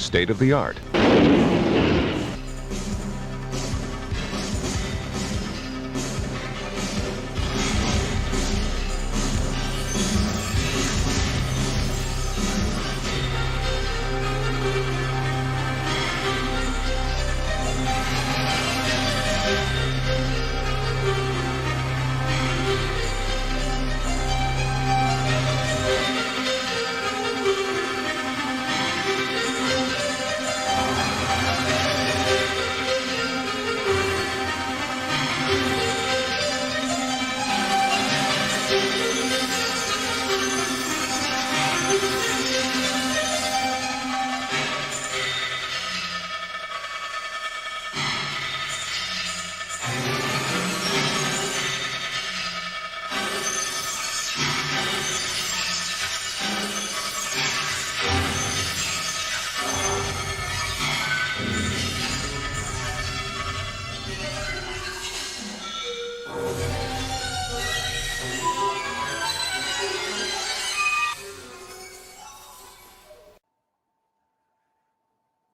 state of the art.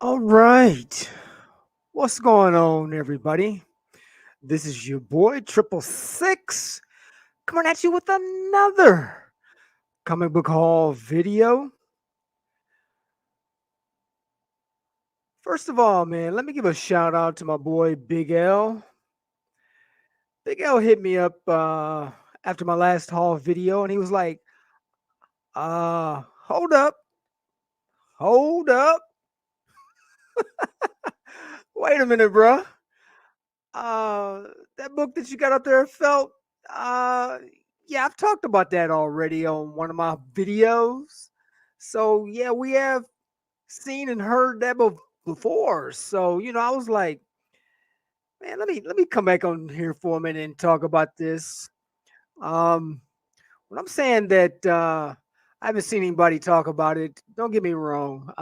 All right. What's going on, everybody? This is your boy, Triple Six, coming at you with another comic book haul video. First of all, man, let me give a shout out to my boy, Big L. Big L hit me up after my last haul video, and he was like, hold up, hold up. Wait a minute, bruh. That book that you got up there felt, uh, yeah, I've talked about that already on one of my videos. So yeah, we have seen and heard that before. So I was like, man, let me come back on here for a minute and talk about this. Um, when I'm saying that I haven't seen anybody talk about it, don't get me wrong.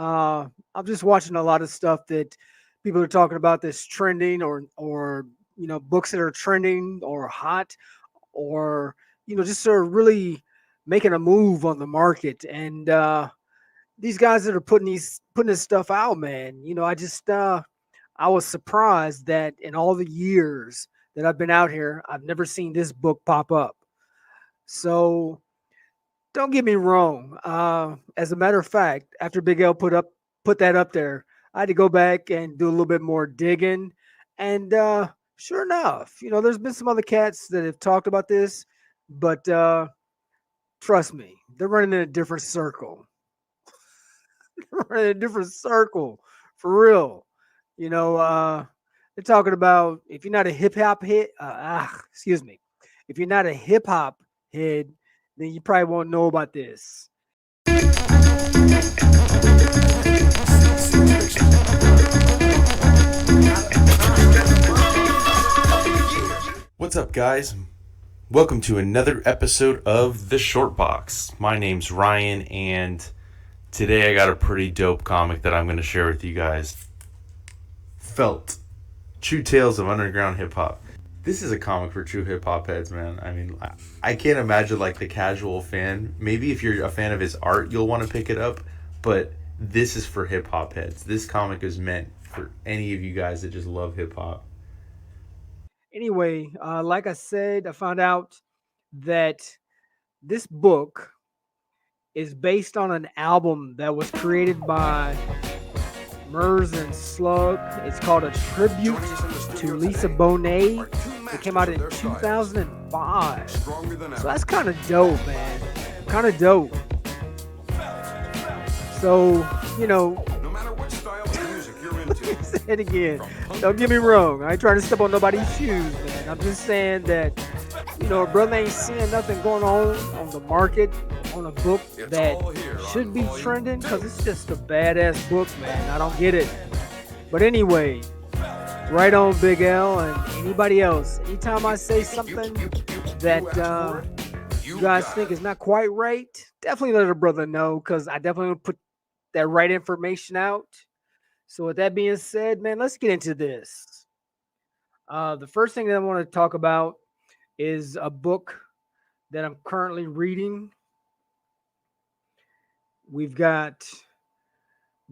I'm just watching a lot of stuff that people are talking about that's trending, or books that are trending or hot, or just sort of really making a move on the market. And these guys that are putting this stuff out, man, I was surprised that in all the years that I've been out here, I've never seen this book pop up. So don't get me wrong. As a matter of fact, after Big L put that up there, I had to go back and do a little bit more digging. And sure enough, there's been some other cats that have talked about this, but trust me, they're running in a different circle. They're running in a different circle for real. They're talking about if you're not a hip hop head, excuse me, if you're not a hip hop head, then you probably won't know about this. What's up, guys? Welcome to another episode of The Short Box. My name's Ryan, and today I got a pretty dope comic that I'm going to share with you guys. Felt. True Tales of Underground Hip Hop. This is a comic for true hip hop heads, man. I mean, I can't imagine like the casual fan. Maybe if you're a fan of his art, you'll want to pick it up, but this is for hip hop heads. This comic is meant for any of you guys that just love hip hop. Anyway, like I said, I found out that this book is based on an album that was created by Murs and Slug. It's called A Tribute to Lisa Bonet. It came out in 2005. So that's kind of dope, man. Kind of dope. So, No matter what style of music you're into. say it again. Don't get me wrong. I ain't trying to step on nobody's shoes, man. I'm just saying that, a brother ain't seeing nothing going on the market on a book that should be trending because it's just a badass book, man. I don't get it. But anyway, right on, Big L, and anybody else. Anytime I say something that you guys think is not quite right, definitely let a brother know because I definitely will put that right information out. So with that being said, man, let's get into this. The first thing that I want to talk about is a book that I'm currently reading. We've got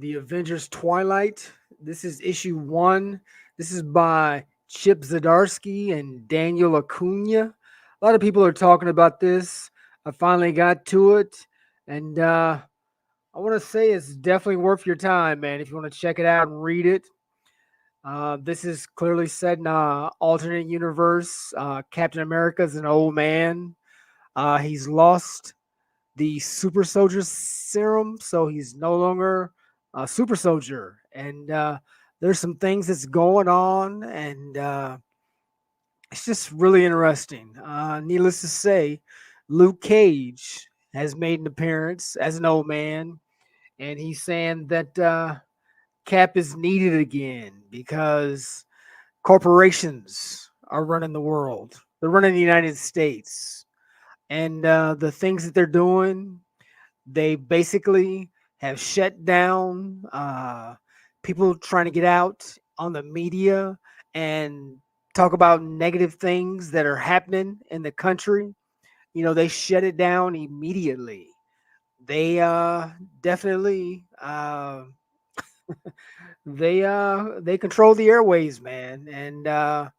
The Avengers Twilight. This is issue 1. This is by Chip Zdarsky and Daniel Acuna. A lot of people are talking about this. I finally got to it, and I want to say it's definitely worth your time, man, if you want to check it out and read it. This is clearly set in an alternate universe. Captain America's an old man. He's lost the super soldier serum, so he's no longer a super soldier. And there's some things that's going on, and it's just really interesting. Needless to say, Luke Cage has made an appearance as an old man, and he's saying that Cap is needed again because corporations are running the world. They're running the United States. And the things that they're doing, they basically have shut down people trying to get out on the media and talk about negative things that are happening in the country. You know, they shut it down immediately. They definitely they control the airways, man, and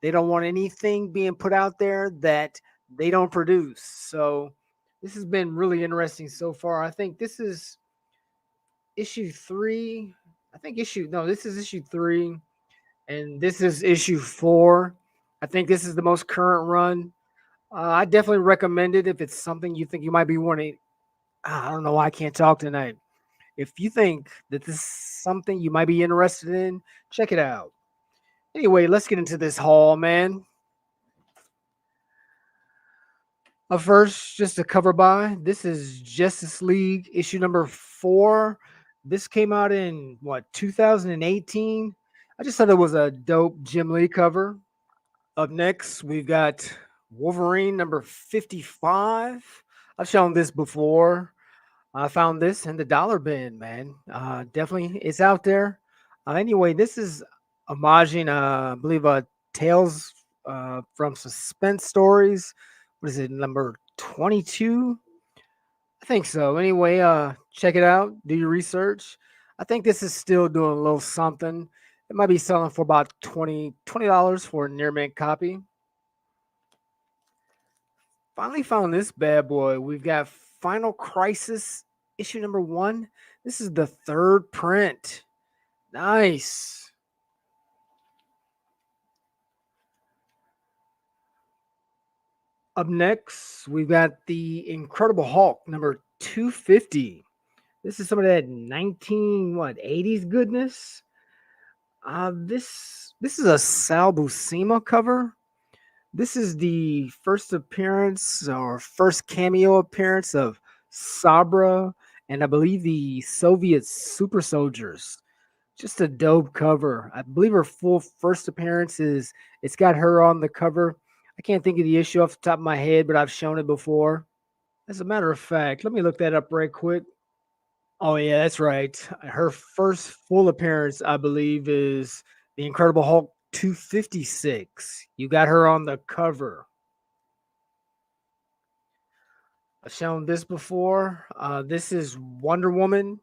they don't want anything being put out there that they don't produce. So this has been really interesting so far. I think this is issue 3. This is issue 3, and this is issue 4. I think this is the most current run. I definitely recommend it if it's something you think you might be wanting. I don't know why I can't talk tonight. If you think that this is something you might be interested in, check it out. Anyway, let's get into this haul, man. First, just a cover by. This is Justice League issue number 4. This came out in 2018. I just thought it was a dope Jim Lee cover. Up next, we've got Wolverine number 55. I've shown this before. I found this in the dollar bin, man. Definitely, it's out there. Anyway, this is homaging, I believe, Tales from Suspense Stories. What is it, number 22? I think so. Anyway, check it out. Do your research. I think this is still doing a little something. It might be selling for about $20 for a near mint copy. Finally found this bad boy. We've got Final Crisis issue number 1. This is the 3rd print. Nice. Up next, we've got the Incredible Hulk number 250. This is some of that 80s goodness. This is a Sal Buscema cover. This is the first appearance or first cameo appearance of Sabra and I believe the Soviet super soldiers. Just a dope cover. I believe her full first appearance is it's got her on the cover. I can't think of the issue off the top of my head, but I've shown it before. As a matter of fact, let me look that up right quick. Oh, yeah, that's right. Her first full appearance, I believe, is the Incredible Hulk 256. You got her on the cover. I've shown this before. This is Wonder Woman,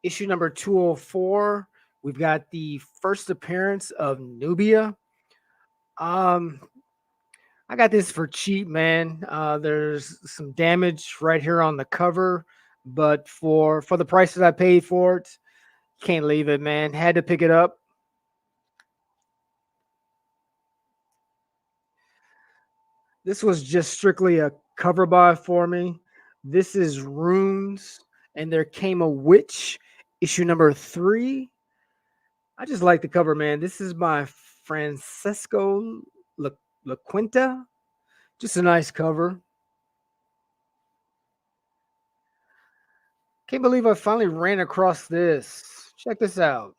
issue number 204. We've got the first appearance of Nubia. I got this for cheap, man. There's some damage right here on the cover, but for the prices I paid for it, can't leave it, man. Had to pick it up. This was just strictly a cover buy for me. This is Runes, and There Came a Witch, issue number 3. I just like the cover, man. This is by Francesco La Quinta. Just a nice cover. Can't believe I finally ran across this. Check this out.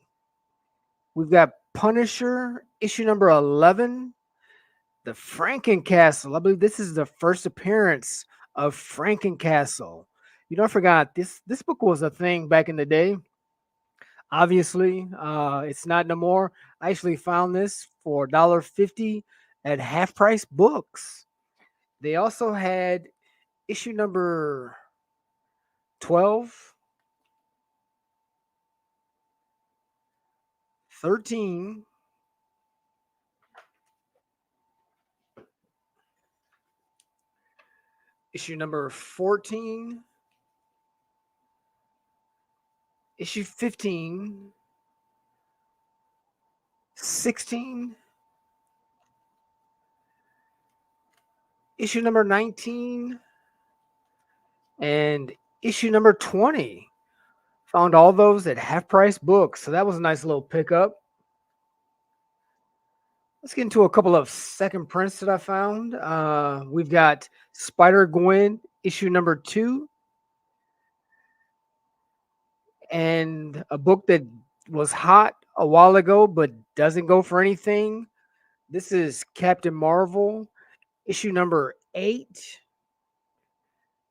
We've got Punisher, issue number 11. The Frankencastle. I believe this is the first appearance of Frankencastle. You know, I forgot this book was a thing back in the day. Obviously, it's not no more. I actually found this for $1.50 at Half Price Books. They also had issue number 12. 13, issue number 14, issue 15, 16, issue number 19, and issue number 20. Found all those at half price books. So that was a nice little pickup. Let's get into a couple of second prints that I found. We've got Spider-Gwen issue number 2, and a book that was hot a while ago but doesn't go for anything. This is Captain Marvel issue number 8.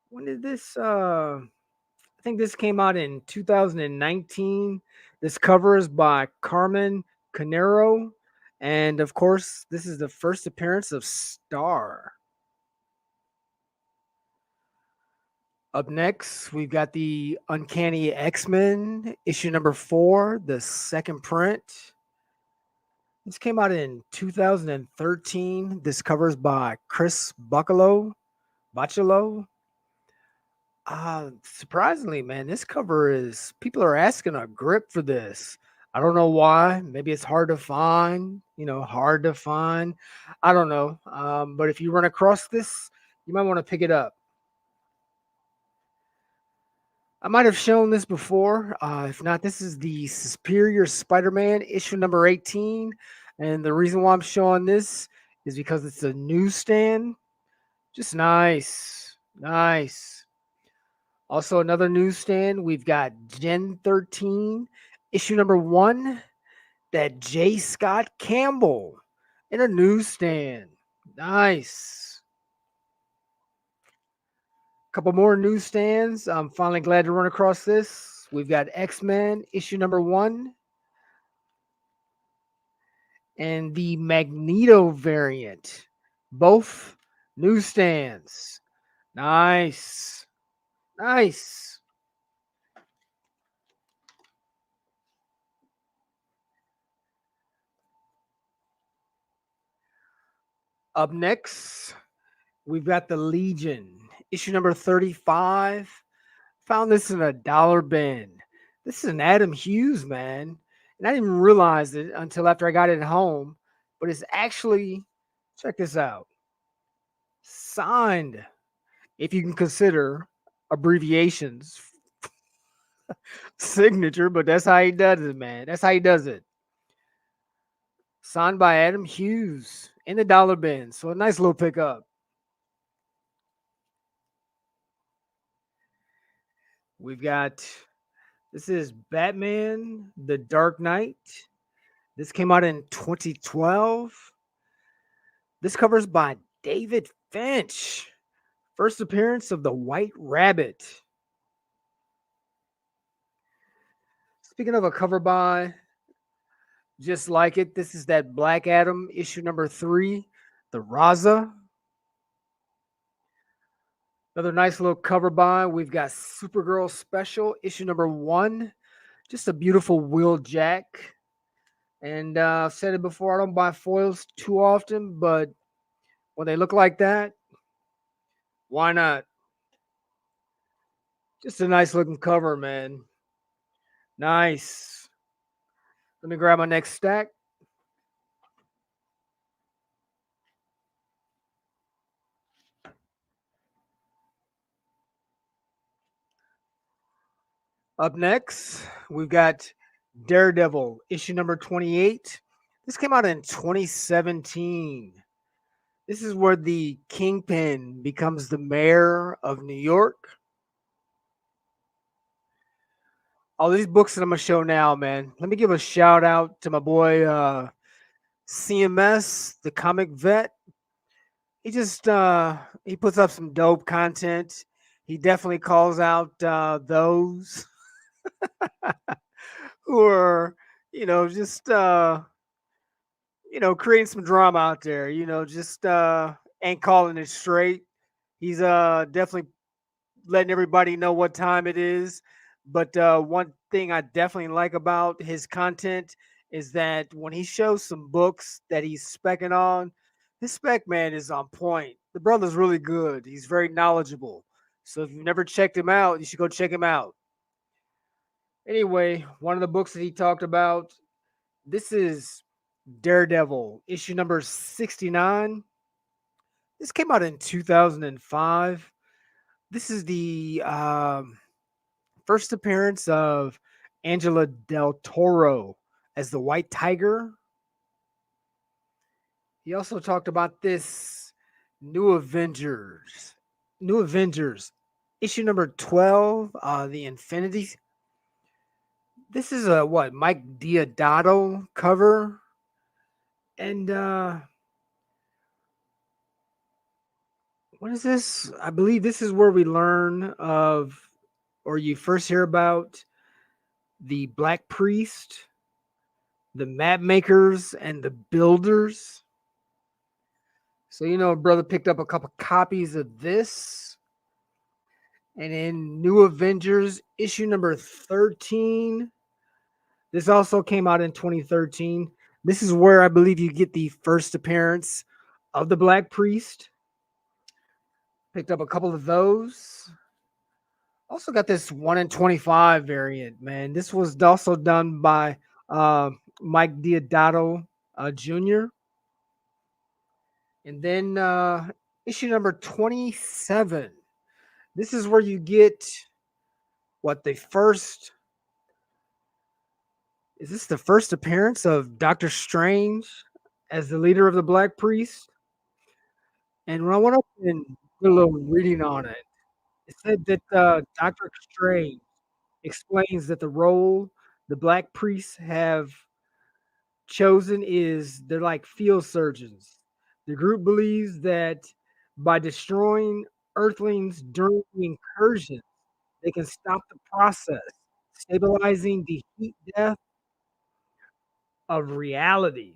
When did this I think this came out in 2019. This cover is by Carmen Canero, and of course this is the first appearance of Star. Up next, we've got the Uncanny X-Men issue number 4, the second print. This came out in 2013. This covers by Chris Bachalo. Surprisingly, man, this cover is, people are asking a grip for this. I don't know why. Maybe it's hard to find. I don't know. But if you run across this, you might want to pick it up. I might have shown this before. If not, this is the Superior Spider-Man issue number 18. And the reason why I'm showing this is because it's a newsstand. Just nice. Nice. Also, another newsstand. We've got Gen 13, issue number 1. That J. Scott Campbell in a newsstand. Nice. Couple more newsstands. I'm finally glad to run across this. We've got X-Men issue number 1 and the Magneto variant. Both newsstands. Nice. Nice. Up next, we've got the Legion issue number 35. Found this in a dollar bin. This is an Adam Hughes, man. And I didn't realize it until after I got it home. But it's actually, check this out, signed, if you can consider abbreviations, signature, but that's how he does it, man. That's how he does it. Signed by Adam Hughes in the dollar bin. So a nice little pickup. We've got, this is Batman, The Dark Knight. This came out in 2012. This covers by David Finch. First appearance of the White Rabbit. Speaking of a cover by, just like it, this is that Black Adam issue number 3, the Raza. Another nice little cover by. We've got Supergirl Special issue number 1. Just a beautiful Will Jack. And I've said it before, I don't buy foils too often, but when they look like that, why not? Just a nice looking cover, man. Nice. Let me grab my next stack. Up next, we've got Daredevil, issue number 28. This came out in 2017. This is where the Kingpin becomes the mayor of New York. All these books that I'm going to show now, man. Let me give a shout out to my boy CMS, the comic vet. He just he puts up some dope content. He definitely calls out those who are, just creating some drama out there, just ain't calling it straight. He's definitely letting everybody know what time it is. But one thing I definitely like about his content is that when he shows some books that he's specking on, his spec man is on point. The brother's really good. He's very knowledgeable. So if you've never checked him out, you should go check him out. Anyway, one of the books that he talked about, this is Daredevil, issue number 69. This came out in 2005. This is the first appearance of Angela Del Toro as the White Tiger. He also talked about this New Avengers, issue number 12, the Infinity. This is a Mike Diodato cover, and what is this? I believe this is where we learn of, or you first hear about the Black Priest, the map makers, and the builders. So, brother picked up a couple copies of this. And in New Avengers, issue number 13, this also came out in 2013. This is where I believe you get the first appearance of the Black Priest. Picked up a couple of those. Also got this 1 in 25 variant, man. This was also done by Mike Diodato Jr. And then issue number 27. This is where you get the first. Is this the first appearance of Doctor Strange as the leader of the Black Priest? And when I went up and did a little reading on it, it said that Doctor Strange explains that the role the Black Priests have chosen is they're like field surgeons. The group believes that by destroying Earthlings during the incursion, they can stop the process, stabilizing the heat death of reality.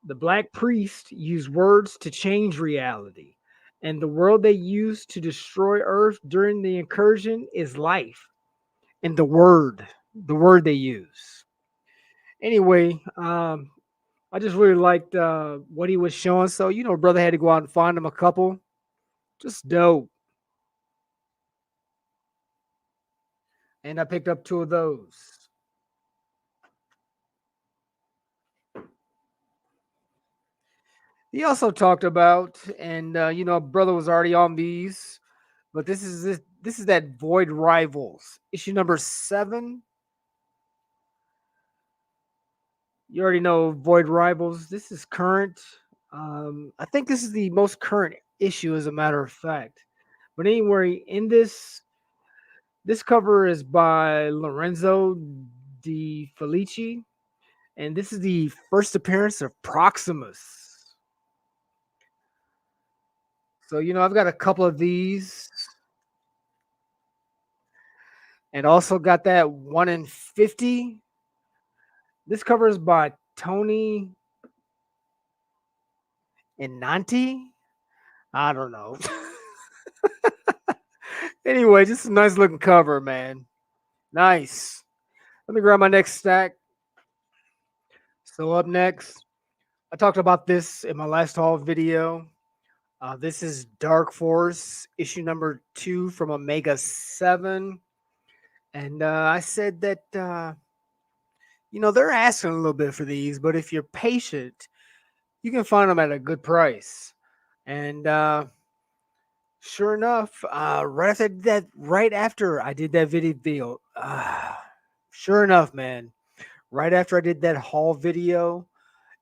The Black Priest use words to change reality, and the world they use to destroy Earth during the incursion is life, and the word they use. Anyway, I just really liked what he was showing. So, brother had to go out and find him a couple. Just dope. And I picked up 2 of those. He also talked about, and brother was already on these, but this is that Void Rivals, issue number 7. You already know Void Rivals. This is current. I think this is the most current issue, as a matter of fact. But anyway, in this cover is by Lorenzo De Felici, and this is the first appearance of Proximus. So, I've got a couple of these. And also got that 1 in 50. This cover is by Tony Inanti. I don't know. Anyway, just a nice looking cover, man. Nice. Let me grab my next stack. So up next, I talked about this in my last haul video. This is Dark Force, issue number 2 from Omega 7. And I said that, they're asking a little bit for these, but if you're patient, you can find them at a good price. And sure enough, right after I did that video, sure enough, man, right after I did that haul video,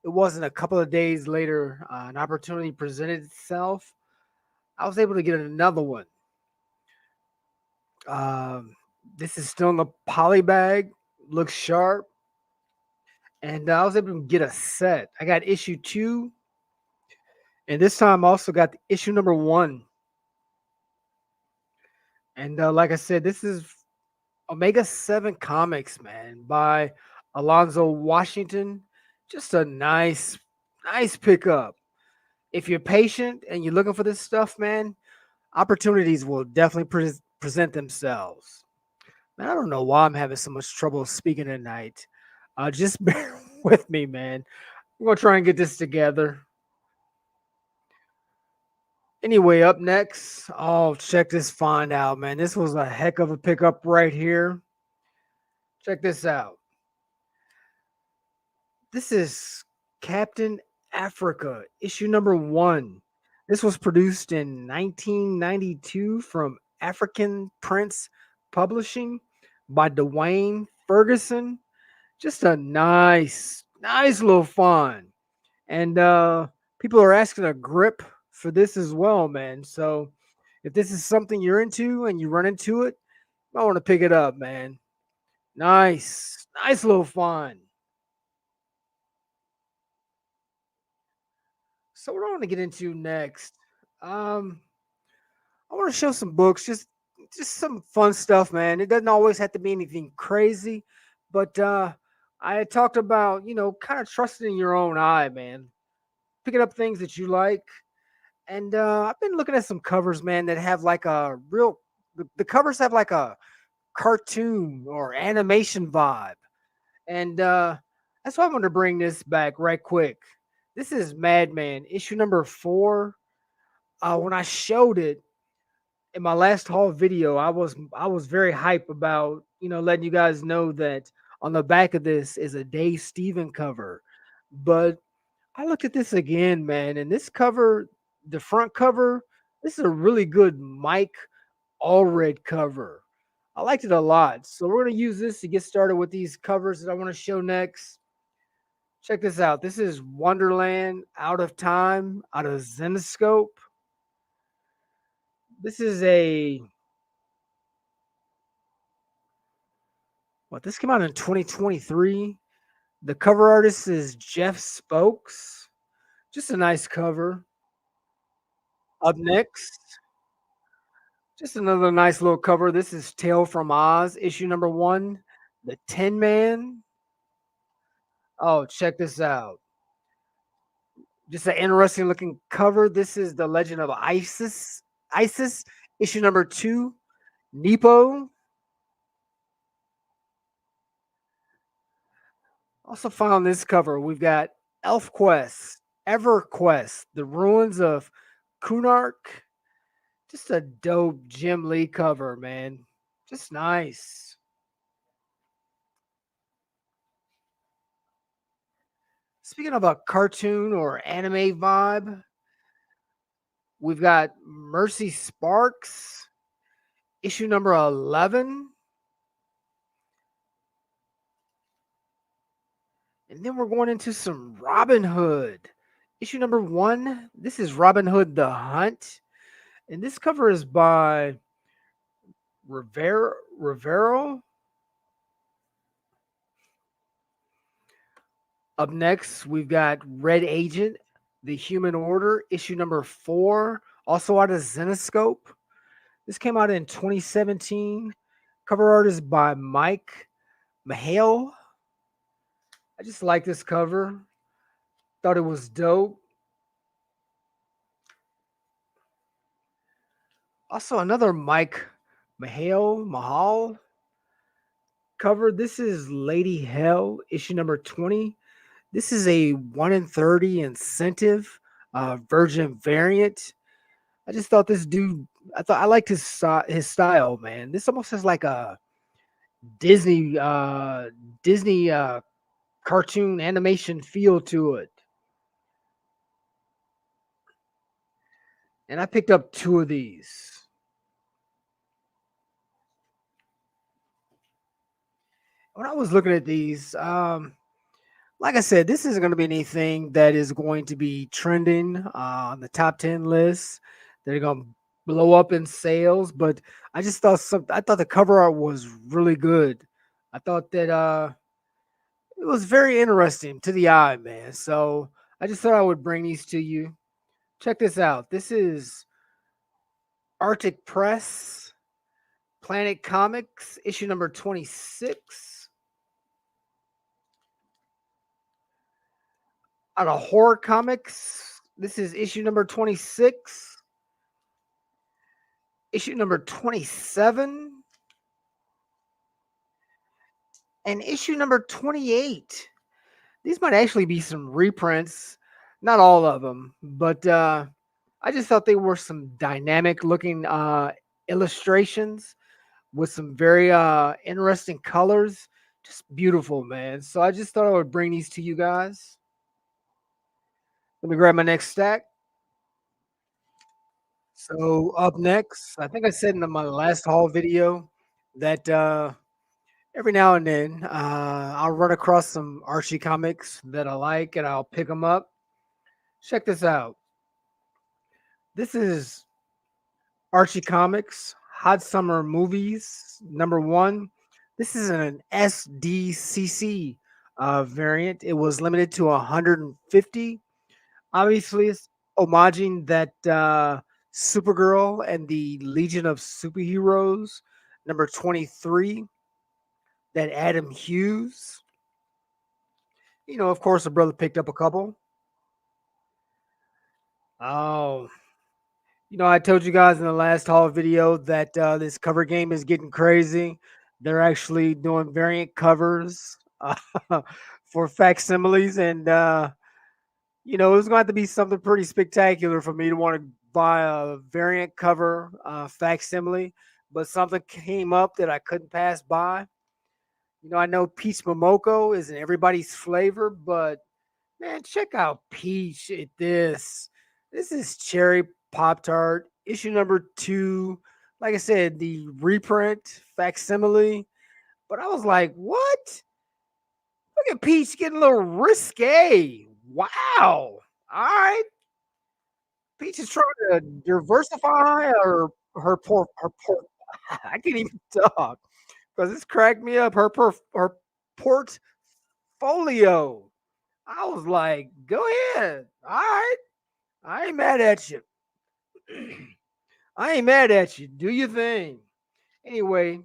it wasn't a couple of days later, an opportunity presented itself. I was able to get another one. This is still in the poly bag, looks sharp. And I was able to get a set. I got issue 2. And this time I also got issue number 1. And like I said, this is Omega 7 Comics, man, by Alonzo Washington. Just a nice pickup. If you're patient and you're looking for this stuff, man, opportunities will definitely present themselves. Man, I don't know why I'm having so much trouble speaking tonight. Just bear with me, man. I'm gonna try and get this together. Anyway, up next, oh, check this find out, man. This was a heck of a pickup right here. Check this out. This is Captain Africa, issue number 1. This was produced in 1992 from African Prince Publishing by Dwayne Ferguson. Just a nice little find. And people are asking a grip for this as well, man. So if this is something you're into and you run into it, I want to pick it up, man. Nice little find. So what I want to get into next, I want to show some books, just some fun stuff, man. It doesn't always have to be anything crazy, but I had talked about, kind of trusting in your own eye, man. Picking up things that you like. And I've been looking at some covers, man, that have like a real the covers have like a cartoon or animation vibe. And that's why I want to bring this back right quick. This is Madman, issue number 4. When I showed it in my last haul video, I was very hype about, letting you guys know that on the back of this is a Dave Steven cover. But I looked at this again, man, and this cover, the front cover, this is a really good Mike Allred cover. I liked it a lot. So we're going to use this to get started with these covers that I want to show next. Check this out. This is Wonderland Out of Time out of Zenescope. This is this came out in 2023. The cover artist is Jeff Spokes. Just a nice cover. Up next, just another nice little cover. This is Tale from Oz, issue number 1, The Tin Man. Oh, check this out. Just an interesting looking cover. This is The Legend of Isis, issue number 2, Nepo. Also found this cover. We've got ElfQuest, EverQuest, The Ruins of Kunark. Just a dope Jim Lee cover, man. Just nice. Speaking of a cartoon or anime vibe, we've got Mercy Sparks, issue number 11. And then we're going into some Robin Hood, issue number 1. This is Robin Hood the Hunt. And this cover is by Rivero. Up next, we've got Red Agent, The Human Order, issue number 4, also out of Zenescope. This came out in 2017. Cover art is by Mike Mahale. I just like this cover. Thought it was dope. Also, another Mike Mahal cover. This is Lady Hell, issue number 20. This is a 1 in 30 incentive Virgin variant. I just thought this dude, I liked his style, man. This almost has like a Disney cartoon animation feel to it. And I picked up 2 of these. When I was looking at these, like I said, this isn't going to be anything that is going to be trending on the top 10 list. They're going to blow up in sales, but I just thought I thought the cover art was really good. I thought that it was very interesting to the eye, man. So I just thought I would bring these to you. Check this out. This is Arctic Press, Planet Comics, issue number 26. Out of Horror Comics, this is issue number 26. Issue number 27. And issue number 28. These might actually be some reprints, not all of them, but I just thought they were some dynamic looking illustrations with some very interesting colors. Just beautiful, man. So I just thought I would bring these to you guys. Let me grab my next stack. So up next, I think I said in my last haul video that every now and then I'll run across some Archie comics that I like and I'll pick them up. Check this out. This is Archie Comics Hot Summer Movies #1. This is an SDCC variant. It was limited to 150. Obviously, it's homaging that Supergirl and the Legion of Superheroes #23, that Adam Hughes. You know, of course, the brother picked up a couple. Oh, you know, I told you guys in the last haul video that this cover game is getting crazy. They're actually doing variant covers for facsimiles, and you know, it's going to have to be something pretty spectacular for me to want to buy a variant cover facsimile. But something came up that I couldn't pass by. You know, I know Peach Momoko isn't everybody's flavor, but man, check out Peach at this. This is Cherry Pop Tart, issue #2. Like I said, the reprint facsimile. But I was like, what? Look at Peach getting a little risque. Wow. All right. Peach is trying to diversify her I can't even talk because it's cracked me up. Her portfolio. I was like, go ahead. All right. I ain't mad at you. I ain't mad at you. Do your thing. Anyway,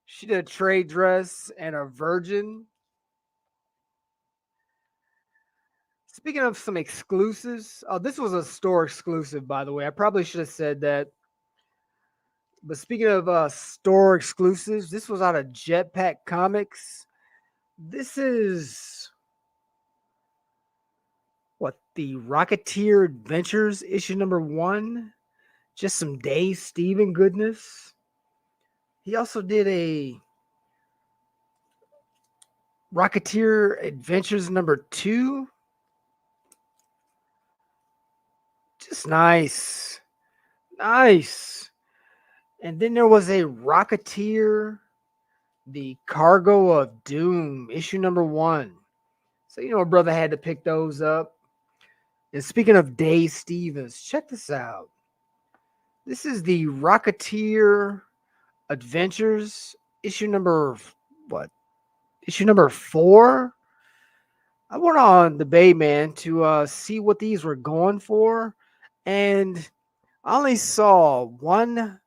she did a trade dress and a virgin. Speaking of some exclusives, oh, this was a store exclusive, by the way. I probably should have said that. But speaking of store exclusives, this was out of Jetpack Comics. This is what, the Rocketeer Adventures issue #1. Just some Dave Steven goodness. He also did a Rocketeer Adventures #2. Just nice. Nice. And then there was a Rocketeer, the Cargo of Doom, issue #1. So, you know, a brother had to pick those up. And speaking of Dave Stevens, check this out. This is the Rocketeer Adventures, issue number, what? Issue #4. I went on the Bayman to see what these were going for. And I only saw one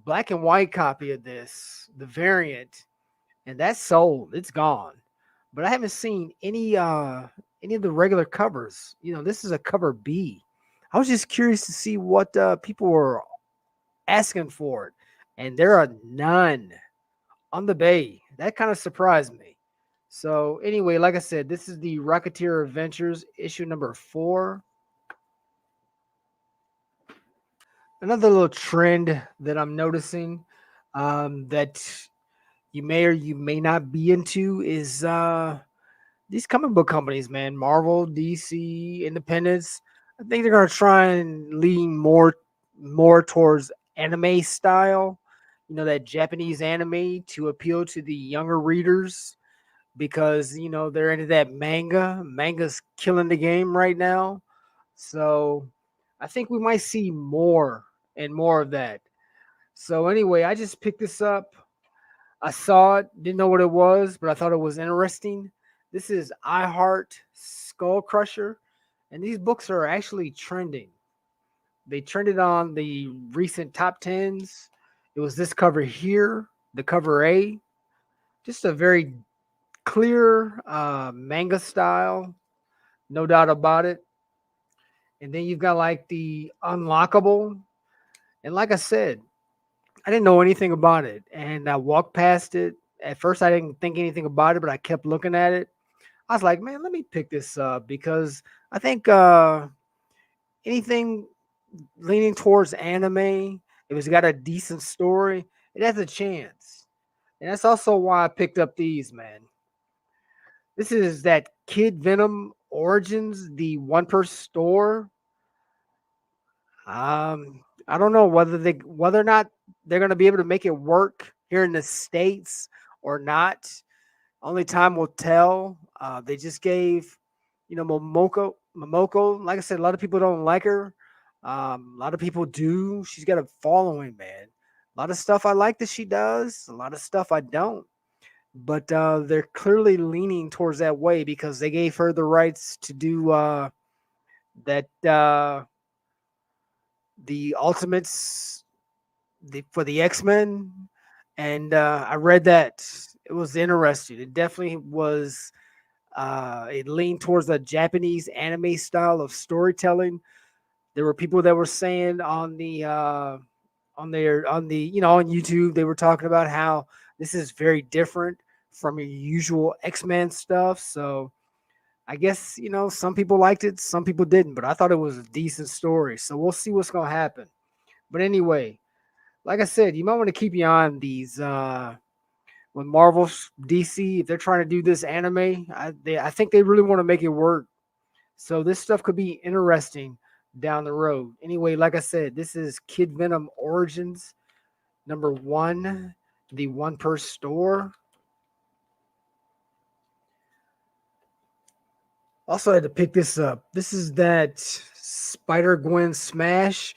black and white copy of this, the variant, and that's sold. It's gone. But I haven't seen any of the regular covers. You know, this is a cover B. I was just curious to see what people were asking for it, and there are none on the Bay. That kind of surprised me. So anyway, like I said, this is the Rocketeer Adventures issue #4. Another little trend that I'm noticing that you may or you may not be into is these comic book companies, man. Marvel, DC, Independence. I think they're gonna try and lean more towards anime style, you know, that Japanese anime, to appeal to the younger readers, because you know they're into that manga. Manga's killing the game right now. So I think we might see more and more of that. So anyway, I just picked this up. I saw it, didn't know what it was, but I thought it was interesting. This is I Heart Skull Crusher, and these books are actually trending. They trended on the recent top 10s. It was this cover here, the cover A. Just a very clear manga style, no doubt about it. And then you've got like the unlockable. And like I said, I didn't know anything about it. And I walked past it At first, I didn't think anything about it, but I kept looking at it. I was like, man, let me pick this up because I think anything leaning towards anime, if it's got a decent story, it has a chance. And that's also why I picked up these, man. This is that Kid Venom Origins, the one per store. I don't know whether or not they're gonna be able to make it work here in the States or not. Only time will tell. They just gave, Momoko. Like I said, a lot of people don't like her. A lot of people do. She's got a following, man. A lot of stuff I like that she does. A lot of stuff I don't. But they're clearly leaning towards that way because they gave her the rights to do that. The Ultimates for the X-Men, and I read that. It was interesting. It definitely was. It leaned towards the Japanese anime style of storytelling. There were people that were saying on YouTube, they were talking about how this is very different from your usual X-Men stuff. So I guess, some people liked it, some people didn't, but I thought it was a decent story. So we'll see what's going to happen. But anyway, like I said, you might want to keep your eye on these when Marvel, DC, if they're trying to do this anime, I think they really want to make it work. So this stuff could be interesting down the road. Anyway, like I said, this is Kid Venom Origins number 1, the one per store. Also, I had to pick this up. This is that Spider-Gwen Smash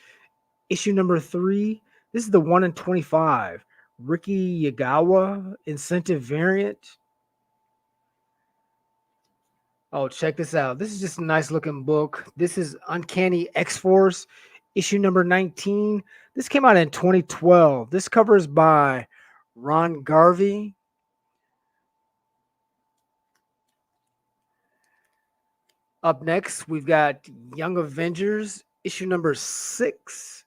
issue number 3. This is the 1 in 25. Ricky Yagawa incentive variant. Oh, check this out. This is just a nice looking book. This is Uncanny X-Force issue number 19. This came out in 2012. This cover is by Ron Garvey. Up next, we've got Young Avengers issue number 6.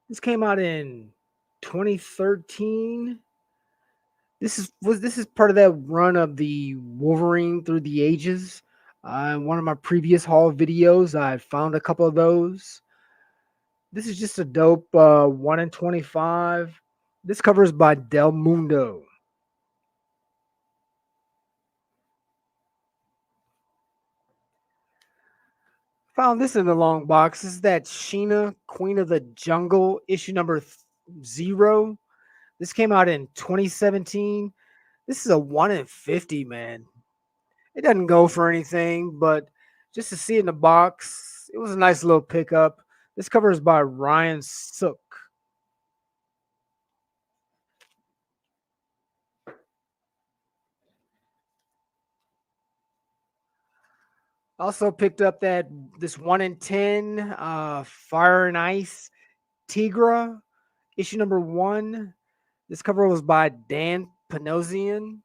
This came out in 2013. This is part of that run of the Wolverine through the ages. In one of my previous haul videos, I found a couple of those. This is just a dope 1 in 25. This cover is by Del Mundo. Found this in the long box. This is that Sheena, Queen of the Jungle, issue number 0. This came out in 2017. This is a 1 in 50, man. It doesn't go for anything, but just to see it in the box, it was a nice little pickup. This cover is by Ryan Sook. Also picked up this 1 in 10 Fire and Ice Tigra, issue number 1. This cover was by Dan Panosian.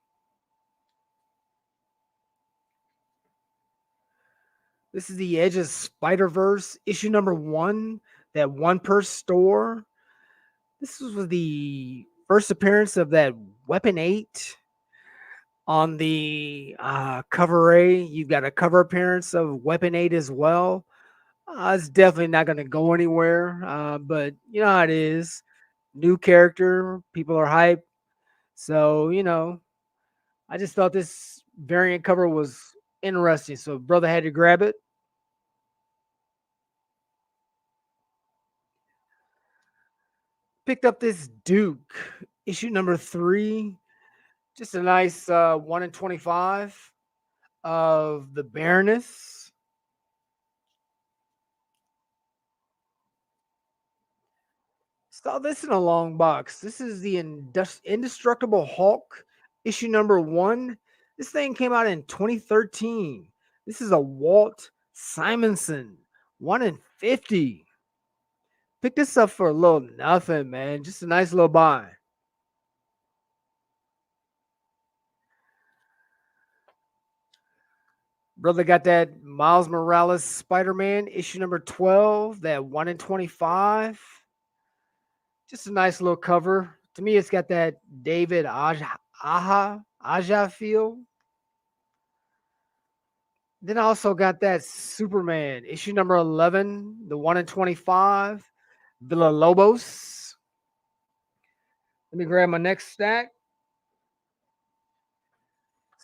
This is the Edge of Spider-Verse, issue number 1, that one per store. This was the first appearance of that Weapon 8 on the cover A. You've got a cover appearance of Weapon 8 as well. It's definitely not going to go anywhere, but you know how it is. New character, people are hyped. So, I just thought this variant cover was interesting. So, brother had to grab it. Picked up this Duke, issue number 3. Just a nice 1 in 25 of the Baroness. Saw this in a long box. This is the Indestructible Hulk, issue number 1. This thing came out in 2013. This is a Walt Simonson, 1 in 50. Picked this up for a little nothing, man. Just a nice little buy. Brother got that Miles Morales Spider-Man issue number 12, that 1 in 25. Just a nice little cover. To me, it's got that David Aja feel. Then I also got that Superman issue number 11, the 1 in 25, Villa Lobos. Let me grab my next stack.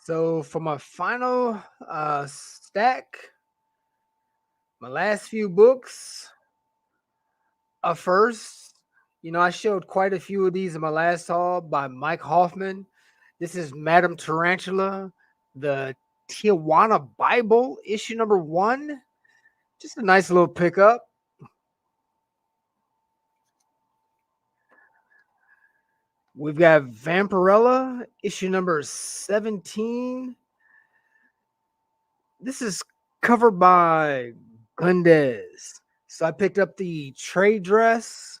So for my final stack, my last few books. First, I showed quite a few of these in my last haul by Mike Hoffman. This is Madame Tarantula, the Tijuana Bible, issue number 1. Just a nice little pickup. We've got Vampirella, issue number 17. This is covered by Gundez. So I picked up the trade dress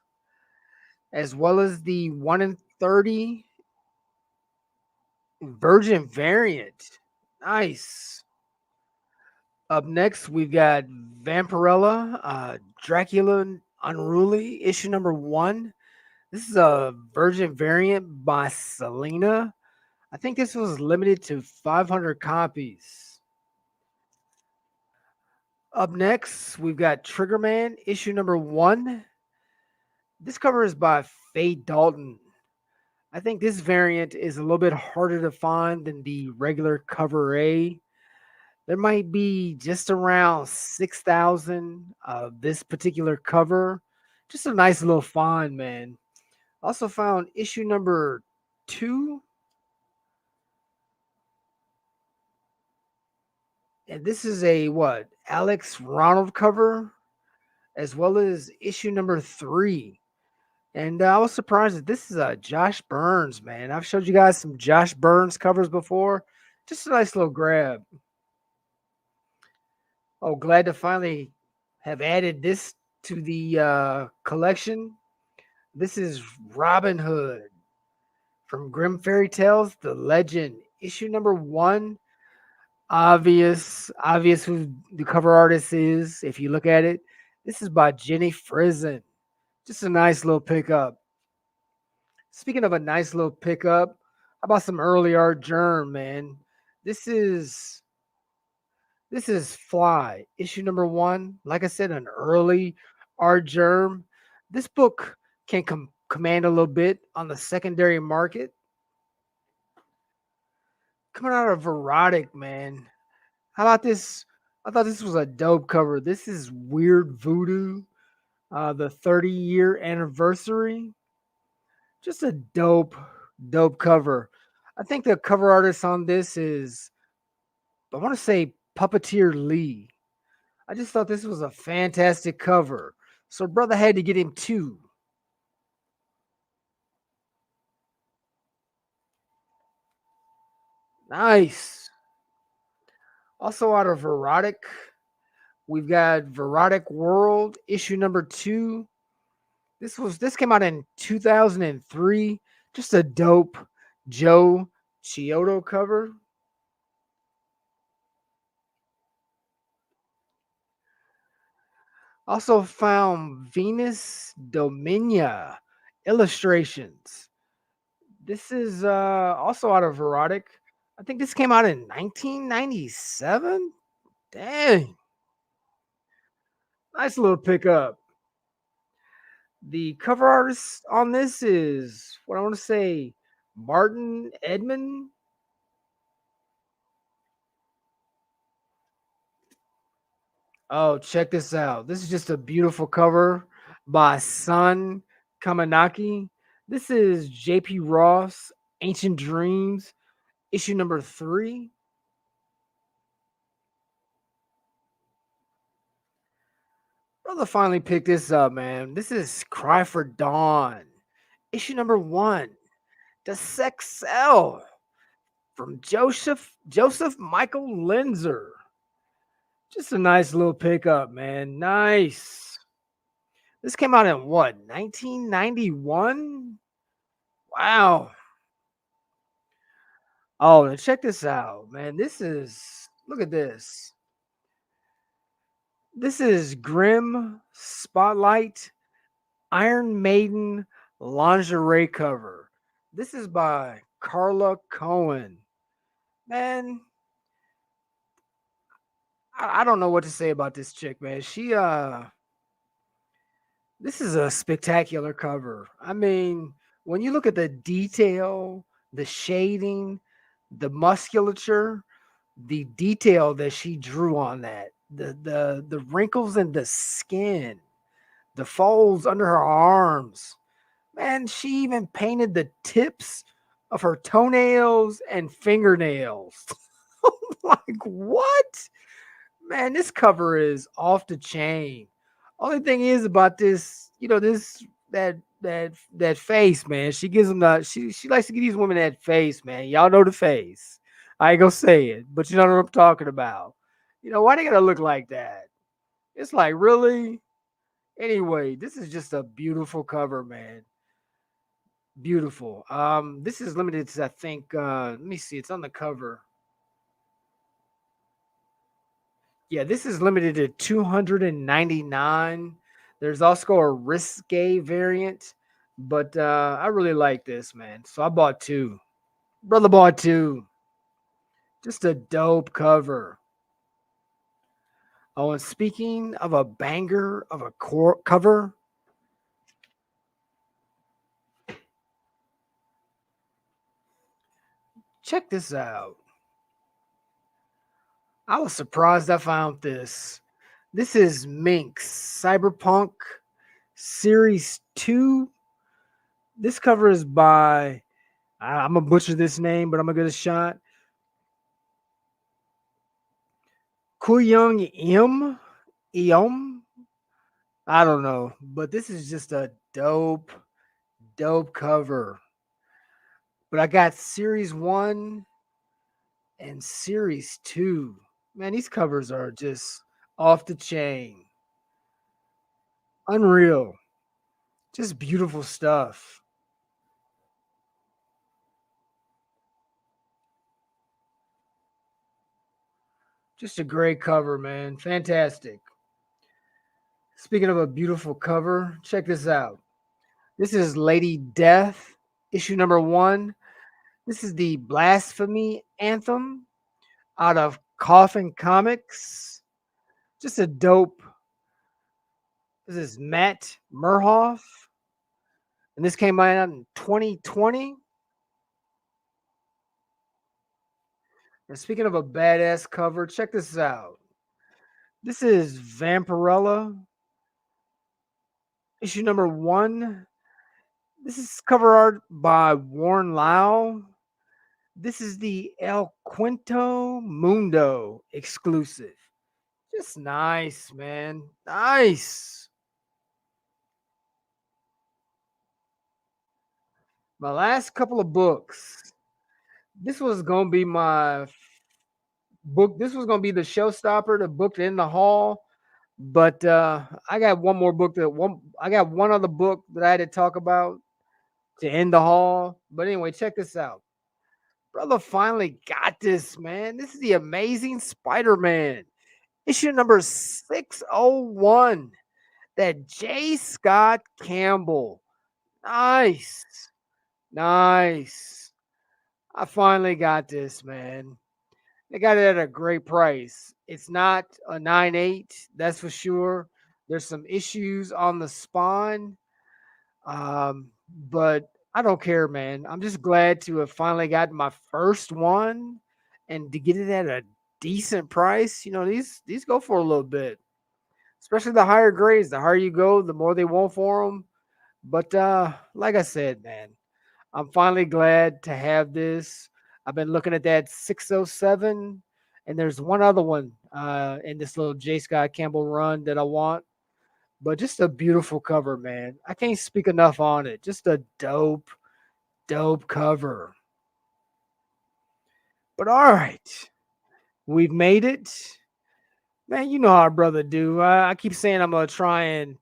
as well as the 1 in 30 Virgin variant. Nice. Up next, we've got Vampirella, Dracula Unruly, issue number 1. This is a Virgin variant by Selena. I think this was limited to 500 copies. Up next, we've got Triggerman, issue number 1. This cover is by Faye Dalton. I think this variant is a little bit harder to find than the regular cover A. There might be just around 6,000 of this particular cover. Just a nice little find, man. Also found issue number 2. And this is a Alex Ronald cover, as well as issue number 3. And I was surprised that this is a Josh Burns, man. I've showed you guys some Josh Burns covers before. Just a nice little grab. Oh, glad to finally have added this to the collection. This is Robin Hood from Grimm Fairy Tales, The Legend, issue number 1. Obvious who the cover artist is. If you look at it, this is by Jenny Frison. Just a nice little pickup. Speaking of a nice little pickup, how about some early art Germ, man? This is Fly, issue number 1. Like I said, an early art Germ. This book can command a little bit on the secondary market. Coming out of Erotic, man. How about this? I thought this was a dope cover. This is Weird Voodoo, the 30-year anniversary. Just a dope cover. I think the cover artist on this is, I want to say, Puppeteer Lee. I just thought this was a fantastic cover. So brother had to get him 2. Nice. Also out of Erotic, we've got Verotic World, issue number 2. This came out in 2003. Just a dope Joe Chiodo cover. Also found Venus Dominia illustrations. This is also out of Erotic. I think this came out in 1997. Dang. Nice little pickup. The cover artist on this is what I want to say, Martin Edmond. Oh, check this out. This is just a beautiful cover by Sun Kamanaki. This is JP Ross, Ancient Dreams, issue number 3. Brother finally picked this up, man. This is Cry for Dawn, issue number 1. The Sex Cell from Joseph Michael Linzer. Just a nice little pickup, man. Nice. This came out in what, 1991? Wow. Oh, and check this out, man. Look at this. This is Grimm Spotlight Iron Maiden lingerie cover. This is by Carla Cohen. Man, I don't know what to say about this chick, man. This is a spectacular cover. I mean, when you look at the detail, the shading, the musculature, the detail that she drew on that, the wrinkles in the skin, the folds under her arms. Man, she even painted the tips of her toenails and fingernails. Like, what? Man, this cover is off the chain. Only thing is about this, this that face, man. She gives them she likes to give these women that face, man. Y'all know the face. I ain't gonna say it, but you know what I'm talking about. Why they gotta look like that? It's like, really? Anyway, this is just a beautiful cover, man. Beautiful. This is limited to, I think, let me see, it's on the cover. Yeah, this is limited to 299. There's also a risque variant, but I really like this, man. So I bought two. Brother bought two. Just a dope cover. Oh, and speaking of a banger of a cover, check this out. I was surprised I found this. This is Minx Cyberpunk Series 2. This cover is by, I'm going to butcher this name, but I'm going to give it a shot. Kuyung Eom. I don't know, but this is just a dope cover. But I got Series 1 and Series 2. Man, these covers are just off the chain. Unreal. Just beautiful stuff. Just a great cover, man. Fantastic. Speaking of a beautiful cover, check this out. This is Lady Death, issue number 1. This is the Blasphemy Anthem out of Coffin Comics. Just a dope. This is Matt Merhoff. And this came out in 2020. And speaking of a badass cover, check this out. This is Vampirella, issue number 1. This is cover art by Warren Lau. This is the El Quinto Mundo exclusive. Just nice, man. Nice. My last couple of books. This was going to be my book. This was going to be the showstopper, the book in the hall. But I got one more book I got one other book that I had to talk about to end the haul. But anyway, check this out. Brother finally got this, man. This is the Amazing Spider-Man, issue number 601. That J. Scott Campbell. Nice. Nice. I finally got this, man. They got it at a great price. It's not a 9.8, that's for sure. There's some issues on the spine. But I don't care, man. I'm just glad to have finally gotten my first one and to get it at a decent price. These go for a little bit, especially the higher grades. The higher you go, the more they want for them. But like I said, man, I'm finally glad to have this. I've been looking at that 607, and there's one other one in this little J. Scott Campbell run that I want. But just a beautiful cover, man. I can't speak enough on it. Just a dope cover. But all right, we've made it. Man, you know how our brother do. I keep saying I'm going to try and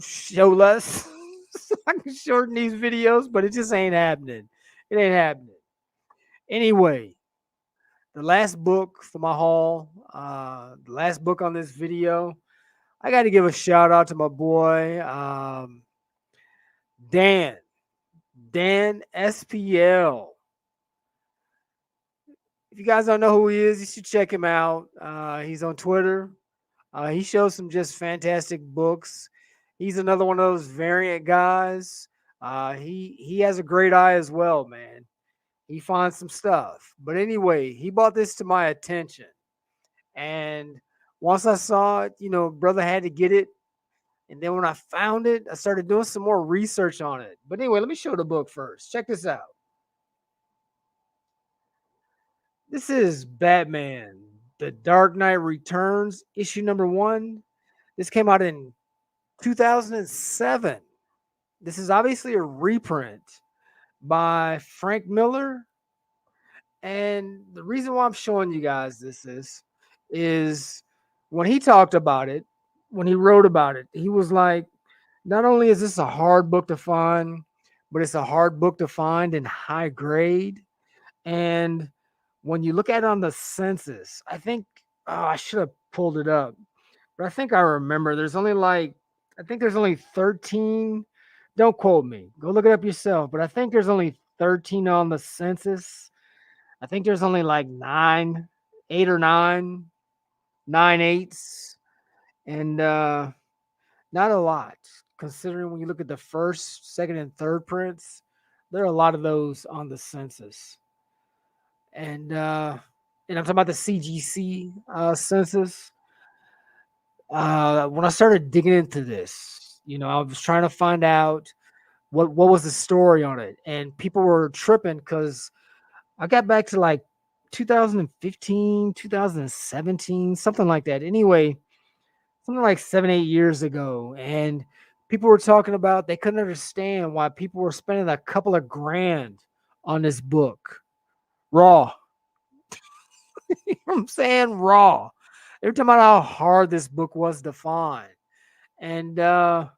show less. So I can shorten these videos, but it just ain't happening. It ain't happening. Anyway, the last book for my haul, the last book on this video, I got to give a shout out to my boy, Dan Dan SPL. If you guys don't know who he is, you should check him out. He's on Twitter. He shows some just fantastic books. He's another one of those variant guys. He has a great eye as well, man. He finds some stuff. But anyway, he brought this to my attention. And once I saw it, brother had to get it. And then when I found it, I started doing some more research on it. But anyway, let me show the book first. Check this out. This is Batman, The Dark Knight Returns, issue number 1. This came out in 2007. This is obviously a reprint by Frank Miller. And the reason why I'm showing you guys this is when he talked about it, when he wrote about it, he was like, not only is this a hard book to find, but it's a hard book to find in high grade. And when you look at it on the census, I think, I should have pulled it up, but I think I remember there's only 13. Don't quote me. Go look it up yourself. But I think there's only 13 on the census. I think there's only like 8 or 9, 9/8, and not a lot considering when you look at the first, second, and third prints. There are a lot of those on the census, and I'm talking about the CGC census. When I started digging into this, I was trying to find out what was the story on it, and people were tripping because I got back to like 2015, 2017, something like that. Anyway, something like 7, 8 years ago. And people were talking about they couldn't understand why people were spending a couple of grand on this book. Raw. You know what I'm saying? Raw. They were talking about how hard this book was to find. And, I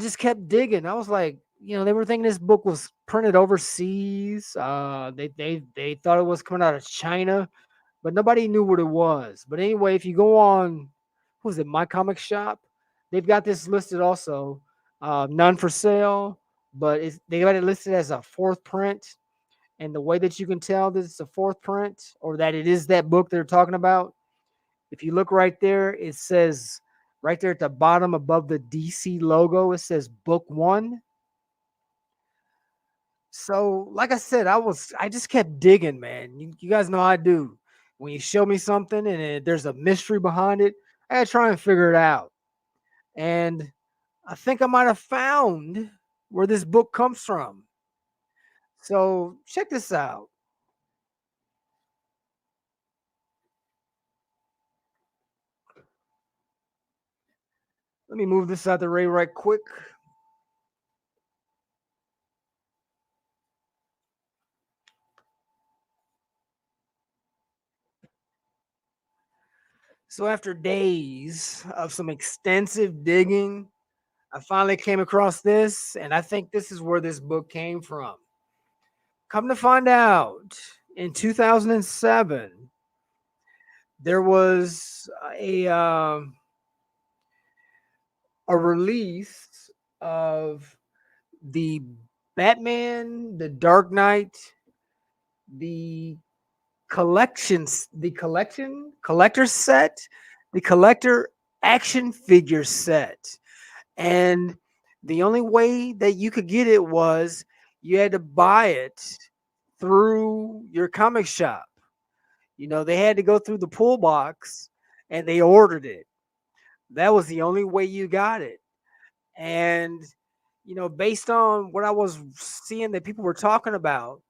just kept digging. I was like, they were thinking this book was printed overseas. They thought it was coming out of China, but nobody knew what it was. But anyway, if you go on, who's it, My Comic Shop, they've got this listed also. None for sale, but they got it listed as a 4th print. And the way that you can tell that it's a 4th print or that it is that book they're talking about, if you look right there, it says right there at the bottom above the DC logo, it says book 1. So, like I said, I just kept digging, man. You guys know how I do. When you show me something and there's a mystery behind it, I gotta try and figure it out. And I think I might have found where this book comes from. So check this out. Let me move this out the way right quick. So after days of some extensive digging, I finally came across this, and I think this is where this book came from. Come to find out, in 2007, there was a release of the Batman, the Dark Knight, the collector set, the collector action figure set. And the only way that you could get it was you had to buy it through your comic shop. They had to go through the pull box and they ordered it. That was the only way you got it. And, based on what I was seeing that people were talking about,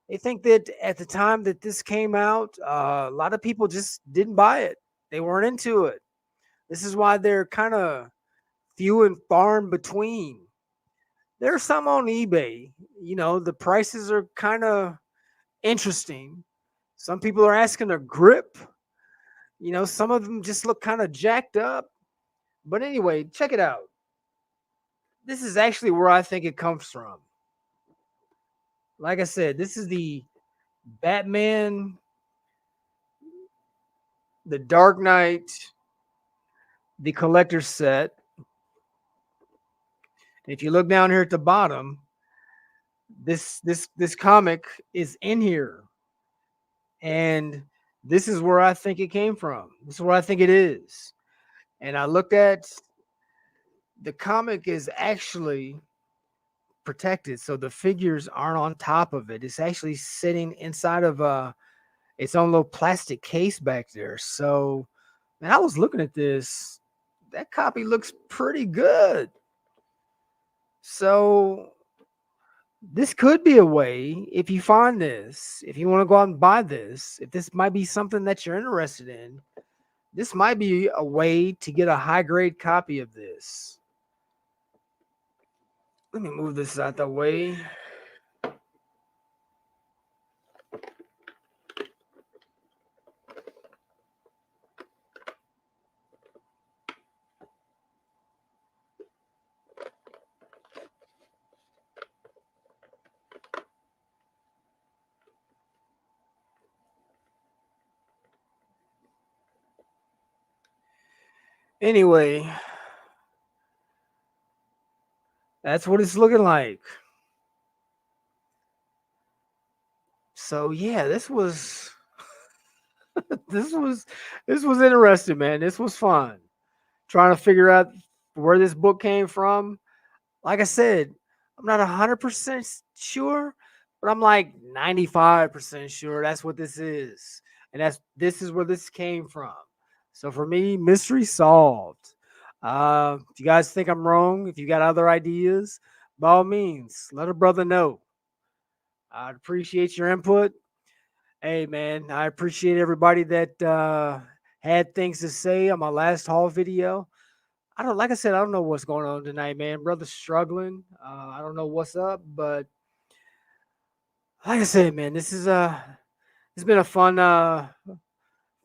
they think that at the time that this came out, a lot of people just didn't buy it. They weren't into it. This is why they're kind of few and far in between. There's some on eBay. The prices are kind of interesting. Some people are asking a grip. Some of them just look kind of jacked up. But anyway, check it out. This is actually where I think it comes from. Like I said, this is the Batman, the Dark Knight, the collector's set. If you look down here at the bottom, this comic is in here, and this is where I think it came from. This is where I think it is. And I looked at the comic is actually protected, so the figures aren't on top of it. It's actually sitting inside of its own little plastic case back there. So, man, I was looking at this. That copy looks pretty good. So this could be a way, if you find this, if you want to go out and buy this, if this might be something that you're interested in, this might be a way to get a high grade copy of this. Let me move this out the way. Anyway, that's what it's looking like. So yeah, this was this was interesting, man. This was fun. Trying to figure out where this book came from. Like I said, I'm not 100% sure, but I'm like 95% sure that's what this is. And this is where this came from. So for me, mystery solved. If you guys think I'm wrong, if you got other ideas, by all means, let a brother know. I'd appreciate your input. Hey, man, I appreciate everybody that had things to say on my last haul video. Like I said, I don't know what's going on tonight, man. Brother's struggling. I don't know what's up, but like I said, man, this is it's been a fun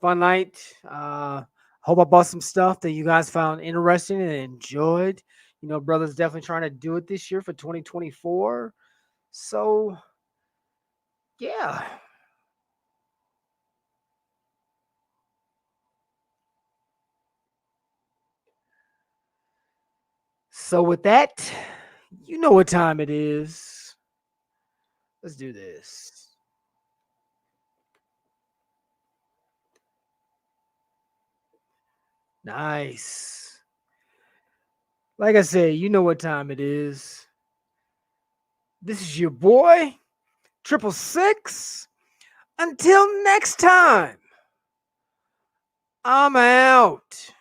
night. Hope I bought some stuff that you guys found interesting and enjoyed. You know, brother's definitely trying to do it this year for 2024. So yeah. So with that, you know what time it is. Let's do this. Nice. Like I said, you know what time it is. This is your boy, 666. Until next time, I'm out.